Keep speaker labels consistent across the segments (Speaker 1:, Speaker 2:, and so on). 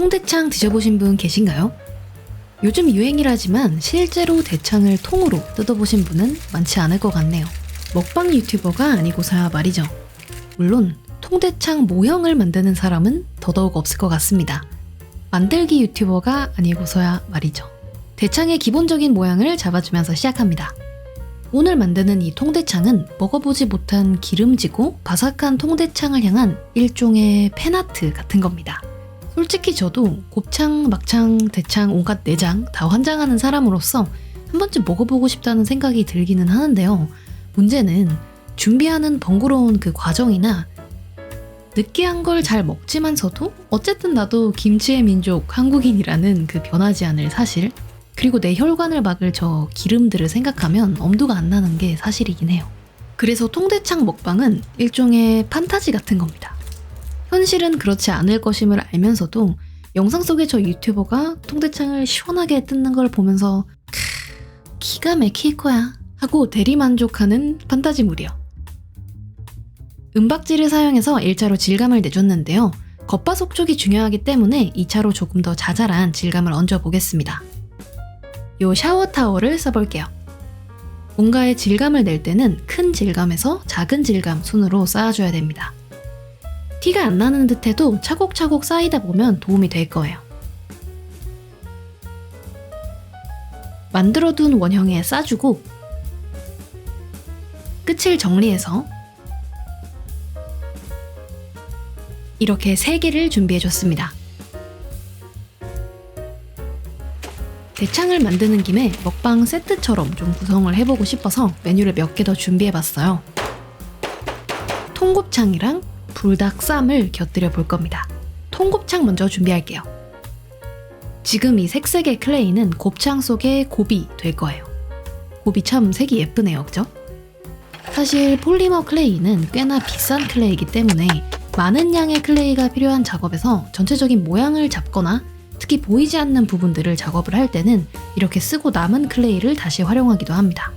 Speaker 1: 통대창 드셔보신 분 계신가요? 요즘 유행이라지만 실제로 대창을 통으로 뜯어보신 분은 많지 않을 것 같네요. 먹방 유튜버가 아니고서야 말이죠. 물론 통대창 모형을 만드는 사람은 더더욱 없을 것 같습니다. 만들기 유튜버가 아니고서야 말이죠. 대창의 기본적인 모양을 잡아주면서 시작합니다. 오늘 만드는 이 통대창은 먹어보지 못한 기름지고 바삭한 통대창을 향한 일종의 팬아트 같은 겁니다. 솔직히 저도 곱창, 막창, 대창, 온갖 내장 다 환장하는 사람으로서 한 번쯤 먹어보고 싶다는 생각이 들기는 하는데요. 문제는 준비하는 번거로운 그 과정이나 느끼한 걸 잘 먹지만서도 어쨌든 나도 김치의 민족 한국인이라는 그 변하지 않을 사실, 그리고 내 혈관을 막을 저 기름들을 생각하면 엄두가 안 나는 게 사실이긴 해요. 그래서 통대창 먹방은 일종의 판타지 같은 겁니다. 현실은 그렇지 않을 것임을 알면서도 영상 속의 저 유튜버가 통대창을 시원하게 뜯는 걸 보면서 기가 막힐 거야 하고 대리만족하는 판타지물이요. 은박지를 사용해서 1차로 질감을 내줬는데요. 겉바속촉이 중요하기 때문에 2차로 조금 더 자잘한 질감을 얹어보겠습니다. 요 샤워 타월을 써볼게요. 뭔가의 질감을 낼 때는 큰 질감에서 작은 질감 순으로 쌓아줘야 됩니다. 티가 안 나는 듯해도 차곡차곡 쌓이다 보면 도움이 될 거예요. 만들어둔 원형에 싸주고 끝을 정리해서 이렇게 3개를 준비해줬습니다. 대창을 만드는 김에 먹방 세트처럼 좀 구성을 해보고 싶어서 메뉴를 몇 개 더 준비해봤어요. 통곱창이랑 불닭쌈을 곁들여 볼 겁니다. 통곱창 먼저 준비할게요. 지금 이 색색의 클레이는 곱창 속의 곱이 될 거예요. 곱이 참 색이 예쁘네요, 그죠? 사실 폴리머 클레이는 꽤나 비싼 클레이이기 때문에 많은 양의 클레이가 필요한 작업에서 전체적인 모양을 잡거나 특히 보이지 않는 부분들을 작업을 할 때는 이렇게 쓰고 남은 클레이를 다시 활용하기도 합니다.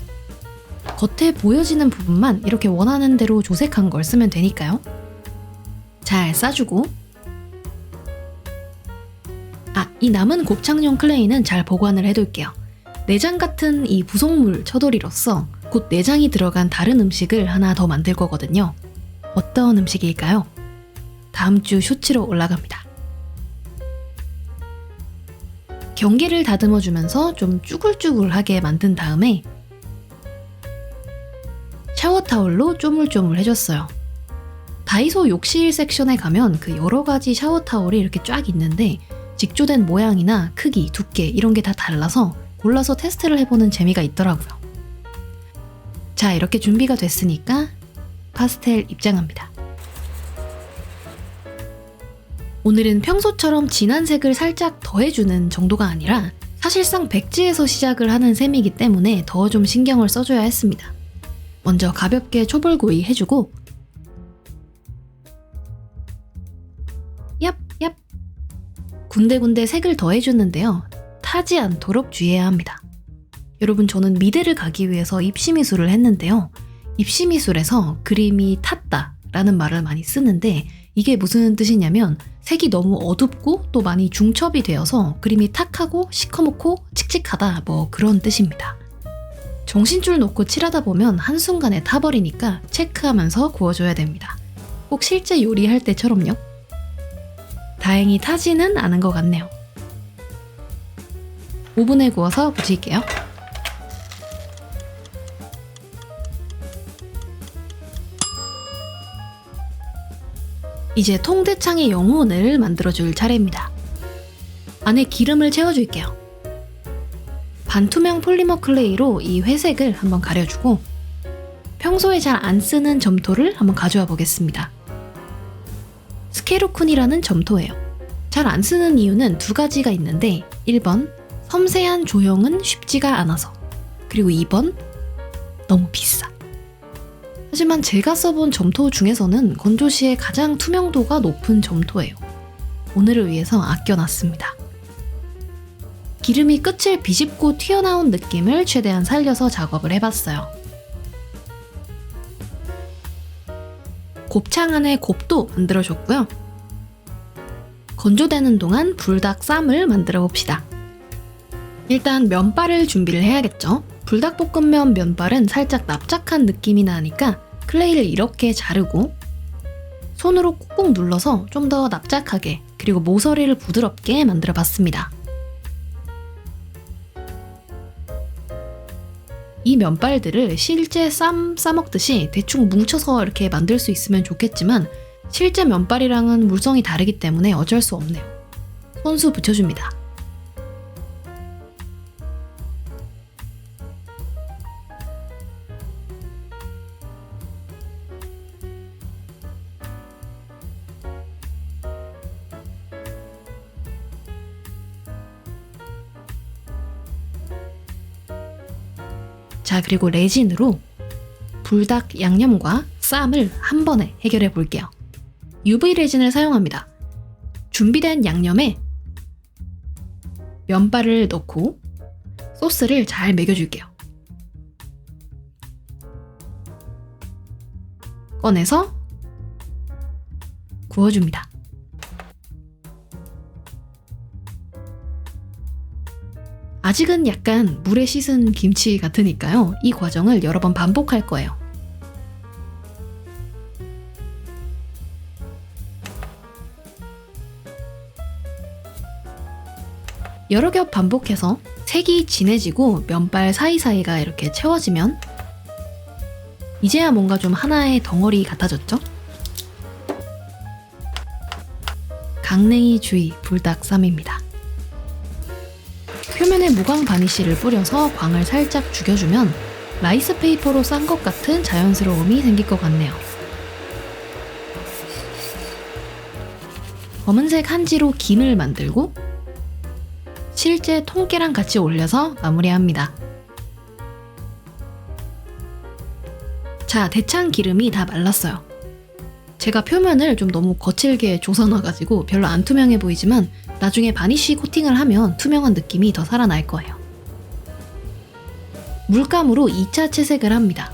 Speaker 1: 겉에 보여지는 부분만 이렇게 원하는 대로 조색한 걸 쓰면 되니까요. 잘 싸주고, 이 남은 곱창용 클레이는 잘 보관을 해둘게요. 내장 같은 이 부속물 처돌이로서 곧 내장이 들어간 다른 음식을 하나 더 만들 거거든요. 어떤 음식일까요? 다음 주 쇼츠로 올라갑니다. 경계를 다듬어주면서 좀 쭈글쭈글하게 만든 다음에 샤워타월로 쪼물쪼물 해줬어요. 다이소 욕실 섹션에 가면 그 여러가지 샤워타월이 이렇게 쫙 있는데 직조된 모양이나 크기, 두께 이런 게 다 달라서 골라서 테스트를 해보는 재미가 있더라고요. 자, 이렇게 준비가 됐으니까 파스텔 입장합니다. 오늘은 평소처럼 진한 색을 살짝 더해주는 정도가 아니라 사실상 백지에서 시작을 하는 셈이기 때문에 더 좀 신경을 써줘야 했습니다. 먼저 가볍게 초벌구이 해주고 얍 군데군데 색을 더해주는데요. 타지 않도록 주의해야 합니다. 여러분, 저는 미대를 가기 위해서 입시미술을 했는데요. 입시미술에서 그림이 탔다 라는 말을 많이 쓰는데 이게 무슨 뜻이냐면 색이 너무 어둡고 또 많이 중첩이 되어서 그림이 탁하고 시커멓고 칙칙하다 뭐 그런 뜻입니다. 정신줄 놓고 칠하다 보면 한순간에 타버리니까 체크하면서 구워줘야 됩니다. 꼭 실제 요리할 때처럼요. 다행히 타지는 않은 것 같네요. 오븐에 구워서 부칠게요. 이제 통대창의 영혼을 만들어줄 차례입니다. 안에 기름을 채워줄게요. 반투명 폴리머 클레이로 이 회색을 한번 가려주고 평소에 잘 안 쓰는 점토를 한번 가져와 보겠습니다. 스케루쿤이라는 점토예요. 잘 안 쓰는 이유는 2가지가 있는데 1번, 섬세한 조형은 쉽지가 않아서, 그리고 2번, 너무 비싸. 하지만 제가 써본 점토 중에서는 건조 시에 가장 투명도가 높은 점토예요. 오늘을 위해서 아껴놨습니다. 기름이 끝을 비집고 튀어나온 느낌을 최대한 살려서 작업을 해봤어요. 곱창 안에 곱도 만들어줬고요. 건조되는 동안 불닭 쌈을 만들어 봅시다. 일단 면발을 준비를 해야겠죠. 불닭볶음면 면발은 살짝 납작한 느낌이 나니까 클레이를 이렇게 자르고 손으로 꾹꾹 눌러서 좀 더 납작하게 그리고 모서리를 부드럽게 만들어 봤습니다. 이 면발들을 실제 쌈 싸먹듯이 대충 뭉쳐서 이렇게 만들 수 있으면 좋겠지만 실제 면발이랑은 물성이 다르기 때문에 어쩔 수 없네요. 손수 붙여줍니다. 자, 그리고 레진으로 불닭 양념과 쌈을 한 번에 해결해 볼게요. UV 레진을 사용합니다. 준비된 양념에 면발을 넣고 소스를 잘 먹여줄게요. 꺼내서 구워줍니다. 아직은 약간 물에 씻은 김치 같으니까요. 이 과정을 여러 번 반복할 거예요. 여러 겹 반복해서 색이 진해지고 면발 사이사이가 이렇게 채워지면 이제야 뭔가 좀 하나의 덩어리 같아졌죠? 강냉이 주의 불닭쌈입니다. 표면에 무광 바니쉬를 뿌려서 광을 살짝 죽여주면 라이스 페이퍼로 싼 것 같은 자연스러움이 생길 것 같네요. 검은색 한지로 김을 만들고 실제 통깨랑 같이 올려서 마무리합니다. 자, 대창 기름이 다 말랐어요. 제가 표면을 좀 너무 거칠게 조사놔가지고 별로 안 투명해 보이지만 나중에 바니쉬 코팅을 하면 투명한 느낌이 더 살아날 거예요. 물감으로 2차 채색을 합니다.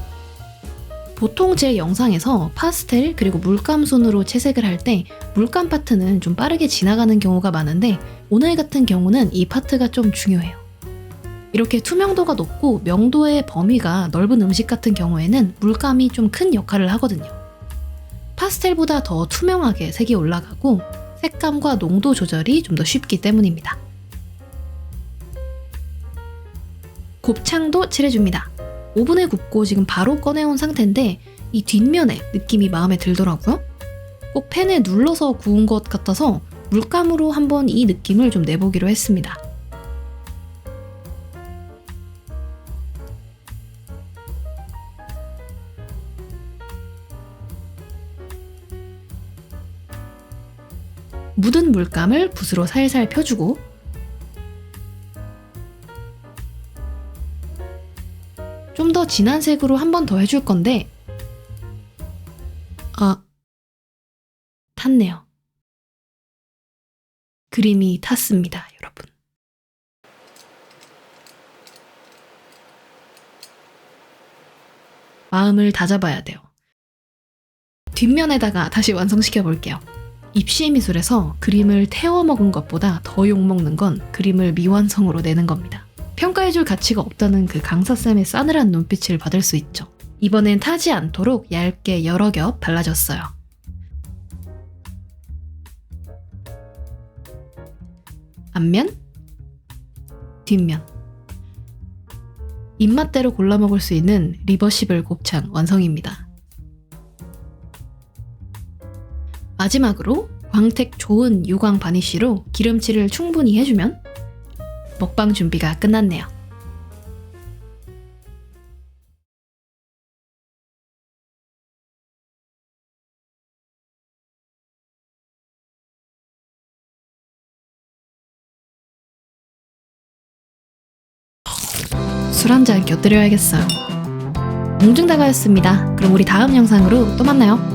Speaker 1: 보통 제 영상에서 파스텔 그리고 물감손으로 채색을 할 때 물감 파트는 좀 빠르게 지나가는 경우가 많은데 오늘 같은 경우는 이 파트가 좀 중요해요. 이렇게 투명도가 높고 명도의 범위가 넓은 음식 같은 경우에는 물감이 좀 큰 역할을 하거든요. 파스텔보다 더 투명하게 색이 올라가고 색감과 농도 조절이 좀 더 쉽기 때문입니다. 곱창도 칠해줍니다. 오븐에 굽고 지금 바로 꺼내온 상태인데 이 뒷면에 느낌이 마음에 들더라고요. 꼭 팬에 눌러서 구운 것 같아서 물감으로 한번 이 느낌을 좀 내보기로 했습니다. 묻은 물감을 붓으로 살살 펴주고 좀 더 진한 색으로 한 번 더 해줄 건데 탔네요. 그림이 탔습니다, 여러분. 마음을 다잡아야 돼요. 뒷면에다가 다시 완성시켜 볼게요. 입시 미술에서 그림을 태워 먹은 것보다 더 욕먹는 건 그림을 미완성으로 내는 겁니다. 평가해줄 가치가 없다는 그 강사쌤의 싸늘한 눈빛을 받을 수 있죠. 이번엔 타지 않도록 얇게 여러 겹 발라줬어요. 앞면, 뒷면. 입맛대로 골라 먹을 수 있는 리버시블 곱창 완성입니다. 마지막으로 광택 좋은 유광 바니쉬로 기름칠을 충분히 해주면 먹방 준비가 끝났네요. 술 한잔 곁들여야겠어요. 몽중다가였습니다. 그럼 우리 다음 영상으로 또 만나요.